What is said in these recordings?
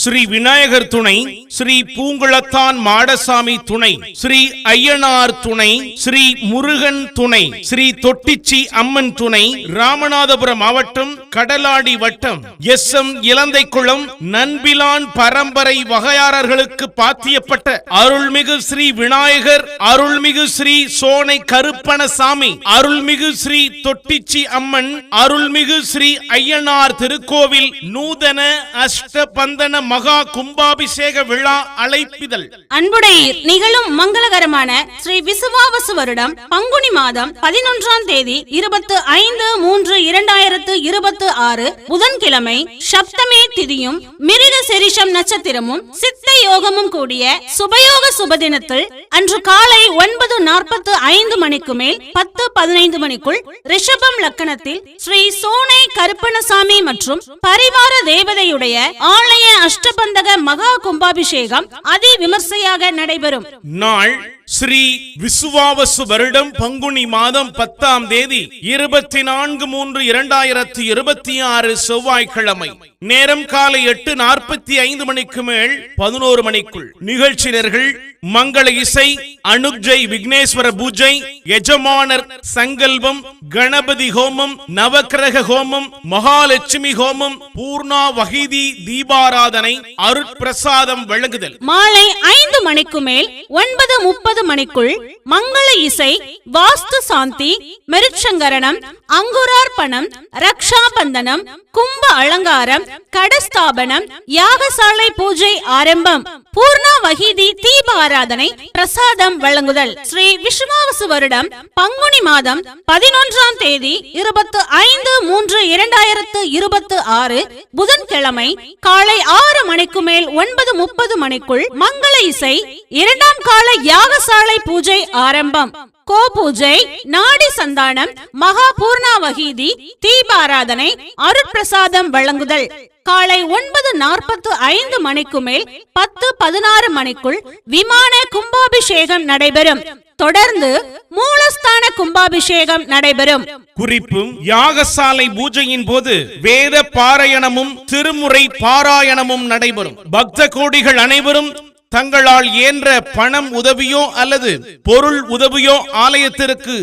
ஸ்ரீ விநாயகர் துணை, ஸ்ரீ பூங்குளத்தான் மாடசாமி துணை, ஸ்ரீ ஐயனார் துணை, ஸ்ரீ முருகன் துணை, ஸ்ரீ தொட்டிச்சி அம்மன் துணை, ராமநாதபுரம் மாவட்டம் கடலாடி வட்டம் எஸ்.எம். இலந்தைக்குளம் நன்பிலான் பரம்பரை வகையாளர்களுக்கு பாத்தியப்பட்ட அருள்மிகு ஸ்ரீ விநாயகர், அருள்மிகு ஸ்ரீ சோனை கருப்பணசாமி, அருள்மிகு ஸ்ரீ தொட்டிச்சி அம்மன், அருள்மிகு ஸ்ரீ ஐயனார் திருக்கோவில் நூதன அஷ்டபந்தன மகா கும்பாபிஷேக விழா அழைப்பிதழ். அன்புடையீர் நிகழும் மங்களகரமான ஸ்ரீ விசுவாவசு வருடம் பங்குனி மாதம் 11ஆம் தேதி 25/3/2026 புதன்கிழமை சப்தமி திதியும் மிருக செரிஷம் நட்சத்திரமும் சித்த யோகமும் கூடிய சுபயோக சுபதினத்தில் அன்று காலை 9:45 மணிக்கு மேல் 10:15 மணிக்குள் ரிஷபம் லக்கணத்தில் ஸ்ரீ சோனை கருப்பணசாமி மற்றும் பரிவார தேவதையுடைய ஆலய அஷ்டபந்தக மகா கும்பாபிஷேகம் அதி விமர்சையாக நடைபெறும் நாள் ஸ்ரீ விசுவாவசு வருடம் பங்குனி மாதம் 10ஆம் தேதி 24/3/2026 செவ்வாய்க்கிழமை. நேரம் காலை 8:45 மணிக்கு மேல் 11 மணிக்குள். நிகழ்ச்சியர்கள் மங்கள இசை, அனுஜை விக்னேஸ்வர பூஜை, எஜமானர் சங்கல்பம், கணபதி ஹோமம், நவக்கிரக ஹோமம், மகாலட்சுமி ஹோமம், பூர்ணா வஹீதி தீபாராதனை, அருட்பிரசாதம் வழங்குதல். மாலை 5 மணிக்கு மேல் 9:30 மணிக்குள் மங்கள இசை, வாஸ்து சாந்தி, மெருட்சங்கரணம், அங்குரார்ப்பணம், ரக்ஷா பந்தனம், கும்ப அலங்காரம், கடஸ்தாபனம், யாகசாலை பூஜை ஆரம்பம், பூர்ணா வஹீதி தீபாராதனை, பிரசாதம் வழங்குதல். ஸ்ரீ விசுவாவசு வருடம் பங்குனி மாதம் 11ஆம் தேதி 25/3/2026 புதன்கிழமை காலை 6 மணிக்கு மேல் 9:30 மணிக்குள் மங்கள இசை, 2ஆம் கால யாகசாலை பூஜை ஆரம்பம், கோ பூஜை, நாடி சந்தானம், மகா பூர்ணா வஹீதி தீபாராதனை, அருட்பிரசாதம் வழங்குதல். காலை 9:45 மணிக்கு மேல் 10:16 மணிக்குள் விமான கும்பாபிஷேகம் நடைபெறும். தொடர்ந்து மூலஸ்தான கும்பாபிஷேகம் நடைபெறும். குறிப்பும் யாகசாலை பூஜையின் போது வேத பாராயணமும் திருமுறை பாராயணமும் நடைபெறும். பக்த கோடிகள் அனைவரும் தங்களால் இயன்ற பணம் உதவியோ அல்லது பொருள் உதவியோ ஆலயத்திற்கு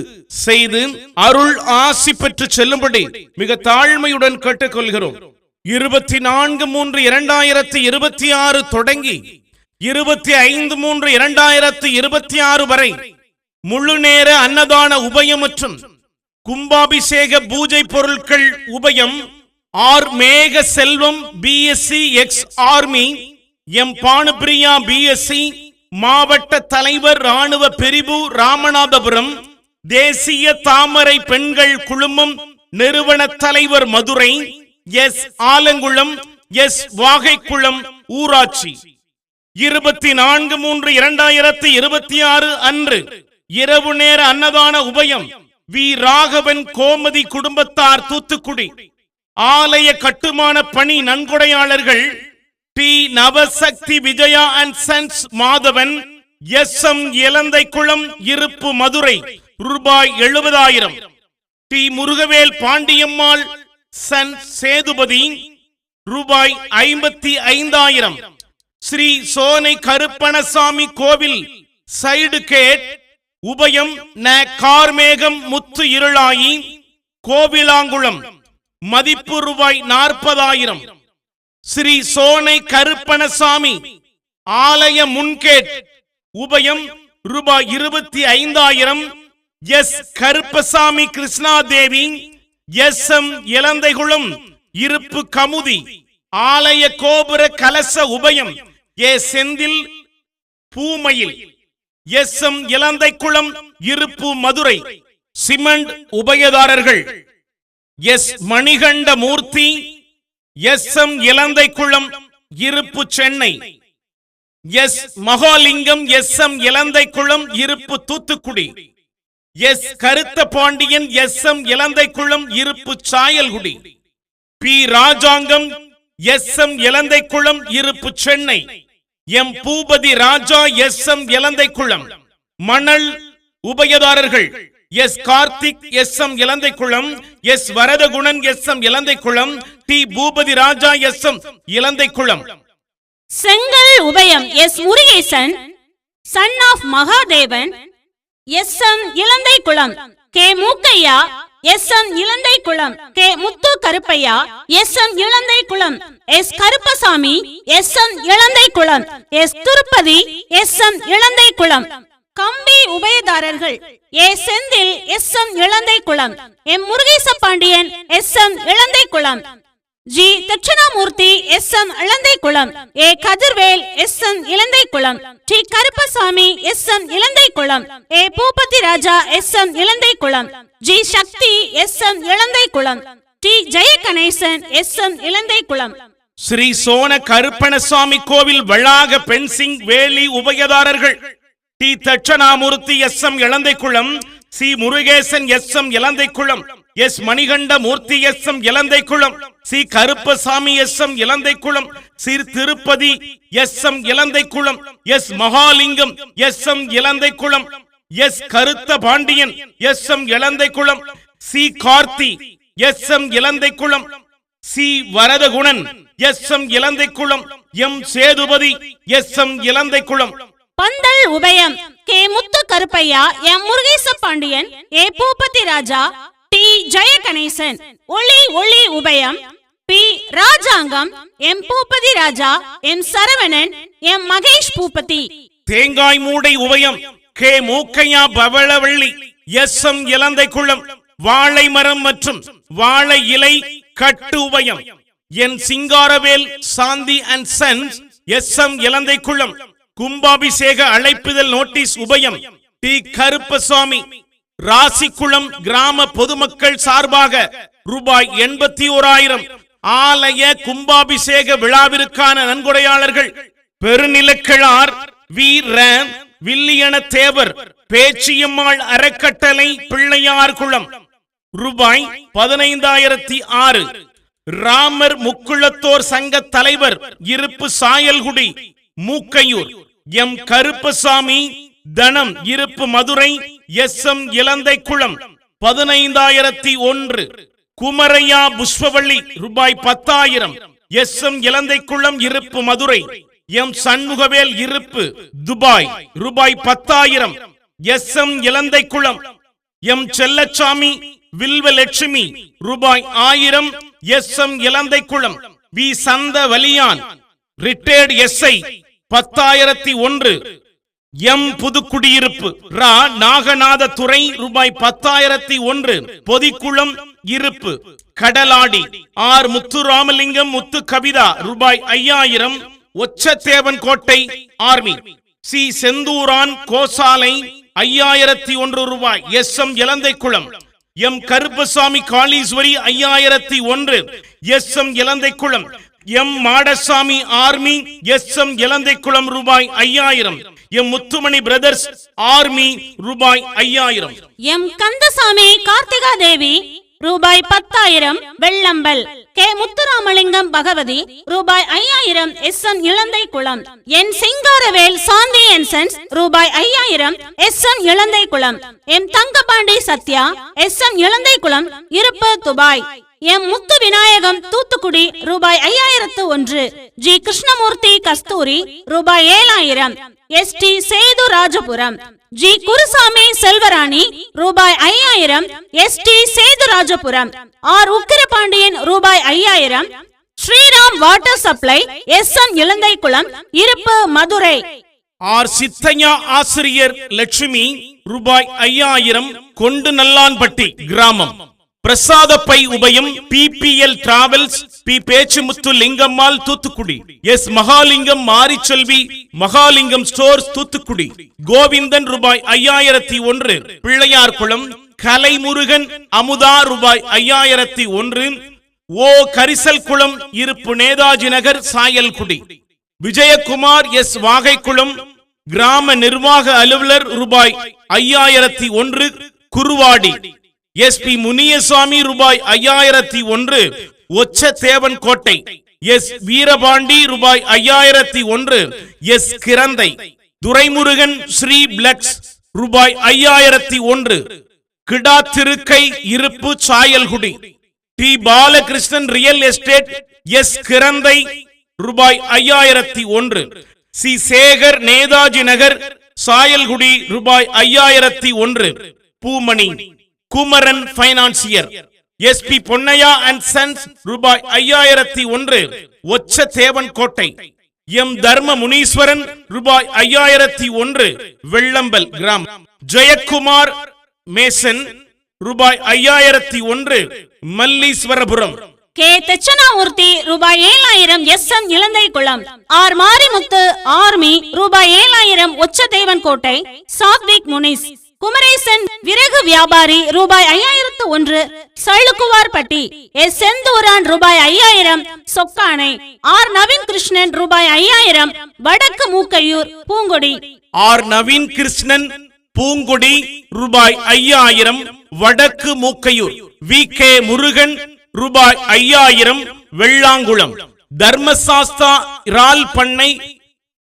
செய்து அருள் ஆசி பெற்று செல்லும்படி மிக தாழ்மையுடன் கேட்டுக்கொள்கிறோம். 24/3/2026 தொடங்கி 25/3/2026 வரை முழு நேர அன்னதான உபயம் மற்றும் கும்பாபிஷேக பூஜை பொருட்கள் உபயம் R Megha Selvam BSc ex army, M Bhanupriya BSc, மாவட்ட தலைவர் ராணுவ பிரிவு ராமநாதபுரம், தேசிய தாமரை பெண்கள் குழுமம் நிறுவன தலைவர் மதுரை, எஸ் ஆலங்குளம், எஸ் வாகைக்குளம் ஊராட்சி. 24/3/2026 அன்று இரவு நேர அன்னதான உபயம் வி ராகவன் கோமதி குடும்பத்தார் தூத்துக்குடி. ஆலய கட்டுமான பணி நன்கொடையாளர்கள் T Navasakthi Vijaya and sons Madhavan, S M. Ilanthaikulam இருப்பு மதுரை ரூபாய் 70,000. டி முருகவேல் பாண்டியம்மாள் சன் சேதுபதி ரூபாய் 55,000. ஸ்ரீ சோனை கருப்பணசாமி கோவில் சைடு கேட் உபயம் ந கார்மேகம் முத்து இருளாயி கோவிலாங்குளம் மதிப்பு ரூபாய் 40,000. ஸ்ரீ சோனை கருப்பணசாமி ஆலய முன்கேட் உபயம் ரூபாய் 25,000. S Karuppasamy Krishnadevi, S M. இலந்தைகுளம் இருப்பு கமுதி ஆலய கோபுர கலச உபயம் ஏ செந்தில் பூமையில், எஸ்.எம். இலந்தைக்குளம் இருப்பு மதுரை. சிமெண்ட் உபயதாரர்கள் எஸ் மணிகண்ட மூர்த்தி, எஸ்.எம். இலந்தைக்குளம் இருப்பு சென்னை, எஸ் மகாலிங்கம், எஸ்.எம். இலந்தைக்குளம் இருப்பு தூத்துக்குடி, எஸ் கருத்த பாண்டியன், எஸ்.எம். இலந்தைக்குளம் இருப்பு சாயல்குடி, பி ராஜாங்கம், எஸ்.எம். இலந்தைக்குளம் இருப்பு சென்னை, எம் பூபதி ராஜா, எஸ்.எம். இலந்தைக்குளம். மணல் உபயதாரர்கள் S Karthik, S M. Ilanthaikulam, S Varadagunan, S M. Ilanthaikulam, T Boopathi Raja, S M. Ilanthaikulam. செங்கல் உபயம் S Murugesan, son of Mahadevan, S M Ilanthaikulam K Mookkaiya, S M Ilanthaikulam K Muthu Karuppaiya, S M Ilanthaikulam S Karuppasamy, S M Ilanthaikulam S Tirupathi, S M Ilanthaikulam. கம்பி உபயதாரர்கள் A Senthil, S M Ilanthaikulam, M Murugesa Pandian, S M Ilanthaikulam, G Dakshinamurthy, S M Ilanthaikulam, A Kathirvel, S M Ilanthaikulam, T Karuppasamy, S M Ilanthaikulam, A Boopathi Raja, S M Ilanthaikulam, G Sakthi, S M Ilanthaikulam, D Jayaganesan, S M Ilanthaikulam. Sri Sona Karuppanasamy கோவில் வளாக fencing வேலி உபயதாரர்கள் T Dakshinamurthy, S M Ilanthaikulam, C Murugesan, S M Ilanthaikulam, S Manikanda Murthy, S M Ilanthaikulam, C Karuppasamy, S M Ilanthaikulam, C Tirupathi, S M Ilanthaikulam, S Mahalingam, S M Ilanthaikulam, S Karutha Pandian, S M Ilanthaikulam, C Karthi, S M Ilanthaikulam, C Varadagunan, S M Ilanthaikulam, M Sethupathi, S M Ilanthaikulam. பந்தல் உபயம் K Muthu Karuppaiya, M Murugesa Pandian, A Boopathi Raja, T Jayaganesan. ஒளி ஒளி உபயம் P Rajangam, M Boopathi Raja, M Saravanan, M Mahesh Boopathi. தேங்காய் மூடை உபயம் K Mookkaiya Pavalavalli, S M Ilanthaikulam, வாழை மரம் மற்றும் வாழை இலை கட்டு உபயம் N Singaravel Shanthi and sons, S M Ilanthaikulam, கும்பாபிஷேக அழைப்புதல் நோட்டீஸ் உபயம் டி கருப்பசாமி. ராசிக்குளம் கிராம பொதுமக்கள் சார்பாக ரூபாய் 81,000 ஆலய கும்பாபிஷேக விழாவிற்கான நன்கொடையாளர்கள் பெருநிலக்கிழார் வி ராம் வில்லியன தேவர், பேச்சியம்மாள் அறக்கட்டளை பிள்ளையார் குளம் ரூபாய் 15,006. ராமர் முக்குளத்தோர் சங்க தலைவர் இருப்பு சாயல்குடி மூக்கையூர், எம் கருப்பசாமி தனம் இருப்பு மதுரை, எஸ் எம் இலந்தைக்குளம் 15,001. குமரையா புஷ்பவள்ளி ரூபாய் 10,000, எஸ் எம் இலந்தைக்குளம் இருப்பு மதுரை, எம் சண்முகவேல் இருப்பு துபாய் ரூபாய் 10,000, S M Ilanthaikulam, M Chellasamy Vilvalakshmi ரூபாய் 1000, S M Ilanthaikulam, V Santha Valiyan retired SI 10,001. M Pudukudiyiruppu ரா நாகநாத துறை ரூபாய் 10,001. பொதிக்குளம் இருப்பு கடலாடி ஆர் முத்துராமலிங்கம் முத்து கவிதா ரூபாய் 5,000. ஒச்சத்தேவன் கோட்டை ஆர்மி சி செந்தூரான் கோசாலை 5,001 ரூபாய், S M Ilanthaikulam, M Karuppasamy Kaleeswari 5,001, S M Ilanthaikulam, M Madasamy army, S M Ilanthaikulam ரூபாய் 5,000, எம் முத்துமணி பிரதர்ஸ் ஆர்மி ரூபாய் 5,000. எம் கந்தசாமி கார்த்திகா தேவி ரூபாய் 10,000 வெள்ளம்பல். கே முத்துராமலிங்கம் பகவதி ரூபாய் 5,000, S M Ilanthaikulam. N Singaravel Shanthi and sons ரூபாய் 5,000, S M Ilanthaikulam. M Thangapandi Sathya, S M Ilanthaikulam இருப்பு துபாய். எம் முத்து விநாயகம் தூத்துக்குடி ரூபாய் 5,001. ஜி கிருஷ்ணமூர்த்தி கஸ்தூரி ரூபாய் 7,000, S T Sethu Rajapuram. G Gurusamy Selvarani ரூபாய் 5,000, S T Sethu Rajapuram. R Ugrapandian ரூபாய் 5,000. Sriram water supply, S M Ilanthaikulam இருப்பு மதுரை. ஆர் சித்தையா ஆசிரியர் லட்சுமி ரூபாய் 5,000 கொண்டு நல்லான்பட்டி கிராமம். பிரசாத பை உபயம் PPL travels P Pechimuthu Lingammal Thoothukudi, S Mahalingam Marichelvi Mahalingam stores Thoothukudi. Govindan ரூபாய் 5,001. பிள்ளையார் குளம் கலைமுருகன் அமுதா ரூபாய் 5,001. ஓ கரிசல் குளம் இருப்பு நேதாஜி நகர் சாயல்குடி. விஜயகுமார் எஸ் வாகைக்குளம் கிராம நிர்வாக அலுவலர் ரூபாய் 5,001. குருவாடி எஸ் பி முனியசாமி ரூபாய் 5,001. ஒச்சத்தேவன் கோட்டை எஸ் வீரபாண்டி ரூபாய் 5,001. எஸ் கிரந்தை துரைமுருகன் ஸ்ரீ பிளக்ஸ் ரூபாய் 5,001. கிடா திருக்கை இருப்பு Sayalkudi. T Balakrishnan real estate S Kiranthai ரூபாய் 5001. சி சேகர், நேதாஜி நகர், சாயல்குடி, ரூபாய் 5001. Poomani, Kumaran financier. SP Ponnaiya and sons, ரூபாய் 5001. ஒச்ச தேவன் கோட்டை. எம் தர்ம முனீஸ்வரன், ரூபாய் 5001. வெள்ளம்பல் கிராம். ஜெயக்குமார் மேசன், ரூபாய் 5001. மல்லீஸ்வரபுரம். கே தட்சணாமூர்த்தி, ரூபாய் 7000. SM இலந்தை குளம். ஆர் மாரிமுத்து ஆர்மி, ரூபாய் 7000. ஒச்ச தேவன் கோட்டை. சாத்விக் முனிஸ். குமரேசன் விறகு வியாபாரி, ரூபாய் 5001. சள்ளுக்குவார்பட்டி. எஸ் செந்தூரான், ரூபாய் 5000. சொக்கானை. ஆர் நவீன் கிருஷ்ணன், ரூபாய் 5000. வடக்கு மூக்கையூர், பூங்குடி. ஆர் நவீன் கிருஷ்ணன், பூங்குடி, ரூபாய் 5000. வடக்கு மூக்கையூர். வி கே முருகன், ரூபாய் 5000. வெள்ளாங்குளம். தர்மசாஸ்தா இறால் பண்ணை,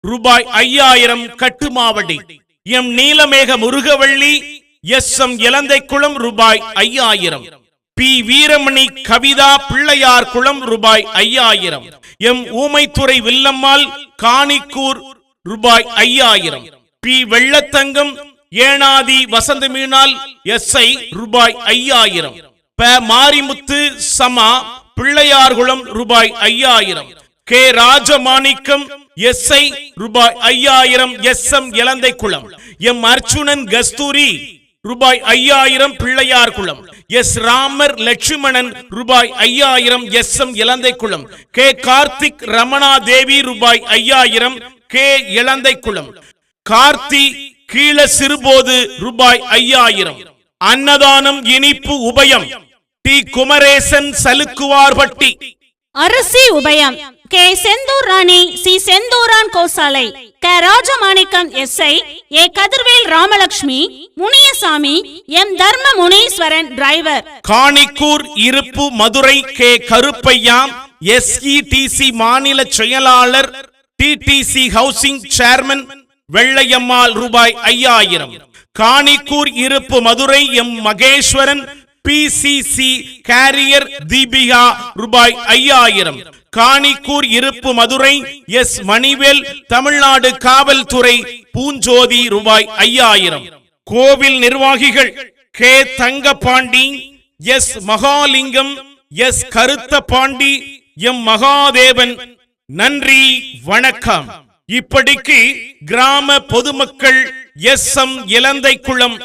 ரூபாய் 5000. கட்டுமாவடி. எம் நீலமேக முருகவள்ளி, SM இலந்தைக்குளம், ரூபாய் 5000. பி வீரமணி கவிதா, பிள்ளையார் குளம், ரூபாய் 5000. எம் ஊமைத்துறை வில்லம்மாள், காணிக்கூர், ரூபாய் 5000. பி வெள்ளத்தங்கம், ஏனாதி வசந்த மீனால், SI, ரூபாய் 5000. ப மாரிமுத்து சமா, பிள்ளையார்குளம், ரூபாய் 5000. கே ராஜமாணிக்கம், SI, ரூபாய் 5000. SM இலந்தைக்குளம். எம் அர்ச்சுனன் கஸ்தூரி, ரூபாய் 5000. பிள்ளையார்குளம். எஸ் ராமர் லட்சுமணன், ரூபாய் 5000. SM இலந்தைக்குளம். கே கார்த்திக் ரமணா தேவி, ரூபாய் 5000. கே இலந்தைக்குளம். கார்த்தி கீழ சிறுபோது, ரூபாய் 5000. அன்னதானம் இனிப்பு உபயம். டி குமரேசன், சலுக்குவார்பட்டி. அரசி உபயம். கே செந்தூர் ராணி, C Senthuran கோசாலை. K Rajamanickam SI, ஏ கதிர்வேல் ராமலட்சுமி, முனியசாமி, எம் தர்ம முனீஸ்வரன் டிரைவர். காணிக்கூர் இருப்பு மதுரை, கே கருப்பையா, SETC மாநில செயலாளர், TTC ஹவுசிங் சேர்மன், வெள்ளையம்மாள், ரூபாய் 5000. காணிக்கூர் இருப்பு Madurai, M Maheswaran, PCC carrier, Deepika, ரூபாய் 5000. காணிக்கூர் இருப்பு மதுரை, எஸ் மணிவேல், தமிழ்நாடு காவல்துறை, பூஞ்சோதி, ரூபாய் 5000. கோவில் நிர்வாகிகள் K Thangapandi, S Mahalingam, S Karutha Pandi, M Mahadevan. நன்றி, வணக்கம். இப்படிக்கு கிராம பொதுமக்கள் SM இலந்தைக்குளம்